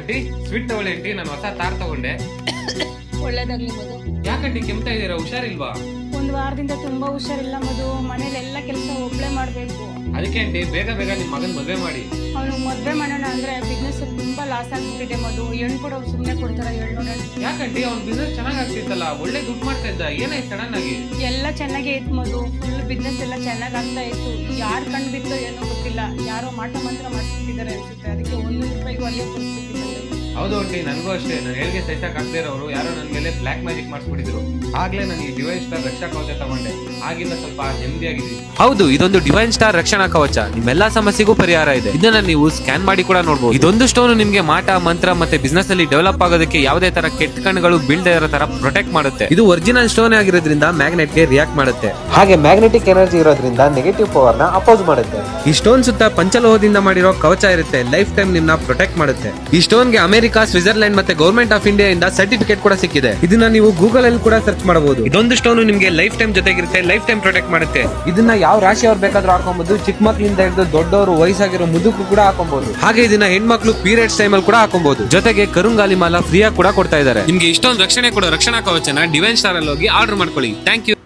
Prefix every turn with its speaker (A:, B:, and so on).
A: Aunty sweet ತಗೊಳ್ಳಿ aunty, ನಾನು ಹೊಸ ತಾರ್ ತಗೊಂಡೆ.
B: ಒಳ್ಳೇದಾಗ್ಲಿ ಮಧು.
A: ಯಾಕಂಟಿ ಕೆಮ್ತಾ ಇದೀರಾ, ಹುಷಾರಿಲ್ವಾ?
B: ಒಂದು ವಾರದಿಂದ ತುಂಬಾ ಹುಷಾರಿಲ್ಲ ಮಧು. ಮನೇಲಿ ಎಲ್ಲ ಕೆಲಸ ಒಬ್ಳೆ ಮಾಡ್ಬೇಕು.
A: ಅದಕ್ಕೆ ಆಂಟಿ ಬೇಗ ಬೇಗ ನಿಮ್ ಮಗನ್ ಮದ್ವೆ ಮಾಡಿ.
B: ಅವನು ಮದ್ವೆ ಮಾಡೋಣ ಅಂದ್ರೆ ಬಿಸ್ನೆಸ್ ತುಂಬಾ ಲಾಸ್ ಆಗ್ಬಿಟ್ಟಿದೆ ಮಧು. ಹೆಣ್ಣು ಕೂಡ ಸುಮ್ಮನೆ ಕೊಡ್ತಾರ ಹೇಳು.
A: ಯಾಕಂಟಿ ಅವ್ನ್ ಬಿಸ್ನೆಸ್ ಚೆನ್ನಾಗ್ ಆಗ್ತಿತ್ತಲ್ಲ, ಒಳ್ಳೆ ದುಡ್ಡು ಮಾಡ್ತಾ ಇದ್ದ, ಏನಾಯ್ತು ಸಡನ್ ಆಗಿ?
B: ಎಲ್ಲ ಚೆನ್ನಾಗೇ ಇತ್ತು ಮಧು. ಫುಲ್ ಬಿಸ್ನೆಸ್ ಎಲ್ಲ ಚೆನ್ನಾಗ್ ಆಗ್ತಾ ಇತ್ತು. ಯಾರ್ ಕಂಡು ಬಿತ್ತೋ ಏನೋ ಗೊತ್ತಿಲ್ಲ, ಯಾರೋ ಮಾಟ ಮಂತ್ರ ಮಾಡಿಸ್ಬಿಟ್ಟಿದ್ದಾರೆ ಅನ್ಸುತ್ತೆ. ಅದಕ್ಕೆ 100 ರೂಪಾಯಿಗೂ ಅಲ್ಲೇ ಕೊಡ್ತಿದ್ದೆ.
A: ಹೌದು ಆಂಟಿ, ನನಗೂ ಅಷ್ಟೇ. ನಾನು ಹೇಳಿಗೆ ಸಹಿಸಕ್ ಆಗ್ದೇ ಇರೋರು ಯಾರೋ ನನ್ ಮೇಲೆ ಬ್ಲಾಕ್ ಮ್ಯಾಜಿಕ್ ಮಾಡಿಸ್ಬಿಟ್ಟಿದ್ರು. ಆಗ್ಲೇ ನಾನು ಈ ಡಿವೈನ್ ಸ್ಟಾರ್ ರಕ್ಷಾ ಕವಚ ತಗೊಂಡೆ. ಆಗಿಂದ ಸ್ವಲ್ಪ ನೆಮ್ಮದಿಯಾಗಿದ್ದೀನಿ.
C: ಹೌದು, ಇದೊಂದು ಡಿವೈನ್ ಸ್ಟಾರ್ ರಕ್ಷಣಾ ಕವಚ ನಿಮ್ಮೆಲ್ಲಾ ಸಮಸ್ಯೆಗೂ ಪರಿಹಾರ ಇದೆ. ಇದನ್ನ ನೀವು ಸ್ಕ್ಯಾನ್ ಮಾಡಿ ಕೂಡ ನೋಡಬಹುದು. ಇದೊಂದು ಸ್ಟೋನ್ ನಿಮ್ಗೆ ಮಾಟ ಮಂತ್ರ ಮತ್ತೆ ಬಿಸ್ನೆಸ್ ಅಲ್ಲಿ ಡೆವಲಪ್ ಆಗೋದಕ್ಕೆ ಯಾವುದೇ ತರ ಕೆಟ್ಟ ಕಣ್ಣುಗಳು ಬೀಳದೇ ಇರೋ ತರ ಪ್ರೊಟೆಕ್ಟ್ ಮಾಡುತ್ತೆ. ಇದು ಒರಿಜಿನಲ್ ಸ್ಟೋನ್ ಆಗಿರೋದ್ರಿಂದ ಮ್ಯಾಗ್ನೆಟ್ ಗೆ ರಿಯಾಕ್ಟ್ ಮಾಡುತ್ತೆ. ಹಾಗೆ ಮ್ಯಾಗ್ನೆಟಿಕ್ ಎನರ್ಜಿ ಇರೋದ್ರಿಂದ ನೆಗೆಟಿವ್ ಪವರ್ ನ ಅಪೋಸ್ ಮಾಡುತ್ತೆ. ಈ ಸ್ಟೋನ್ ಸುತ್ತ ಪಂಚಲೋಹದಿಂದ ಮಾಡಿರೋ ಕವಚ ಇರುತ್ತೆ. ಲೈಫ್ ಟೈಮ್ ನಿಮ್ನ ಪ್ರೊಟೆಕ್ಟ್ ಮಾಡುತ್ತೆ. ಈ ಸ್ಟೋನ್ ಗೆ ಅಮೆರಿಕ, ಸ್ವಿಟ್ಜರ್ಲೆಂಡ್ ಮತ್ತೆ ಗವರ್ಮೆಂಟ್ ಆಫ್ ಇಂಡಿಯಾ ಇಂದ ಸರ್ಟಿಫಿಕೇಟ್ ಕೂಡ ಸಿಕ್ಕಿದೆ. ಇದನ್ನ ನೀವು ಗೂಗಲ್ ಅಲ್ಲಿ ಕೂಡ ಸರ್ಚ್ ಮಾಡಬಹುದು. ಇದೊಂದು ಸ್ಟೋನ್ ನಿಮ್ಗೆ ಲೈಫ್ ಟೈಮ್ ಜೊತೆಗಿರುತ್ತೆ, ಲೈಫ್ ಟೈಮ್ ಪ್ರೊಟೆಕ್ಟ್ ಮಾಡುತ್ತೆ. ಇದನ್ನ ಯಾವ ರಾಶಿಯವ್ರು ಬೇಕಾದ್ರೂ ಹಾಕೊಬಹುದು. ಚಿಕ್ಕ ಮಕ್ಕಳಿಂದ ಹಿಡಿದು ದೊಡ್ಡವರು, ವಯಸ್ಸಾಗಿರೋ ಮುದುಕು ಕೂಡ ಹಾಕೊಬಹುದು. ಹಾಗೆ ಇದನ್ನ ಹೆಣ್ಮಕ್ಳು ಪೀರಿಯಡ್ಸ್ ಟೈಮ್ ಅಲ್ಲಿ ಕೂಡ ಹಾಕೊಬಹುದು. ಜೊತೆಗೆ ಕರುಂಗಾಲಿ ಮಾಲ ಫ್ರೀ ಆಗಿ ಕೂಡ ಕೊಡ್ತಾ ಇದ್ದಾರೆ. ನಿಮ್ಗೆ ಇಷ್ಟೊಂದು ರಕ್ಷಣೆ ಕೊಡೋ ರಕ್ಷಣಾ ಕವಚನ ಡಿವೈನ್ ಸ್ಟಾರ್ ಅಲ್ಲಿ ಹೋಗಿ ಆರ್ಡರ್ ಮಾಡ್ಕೊಳ್ಳಿ. Thank you.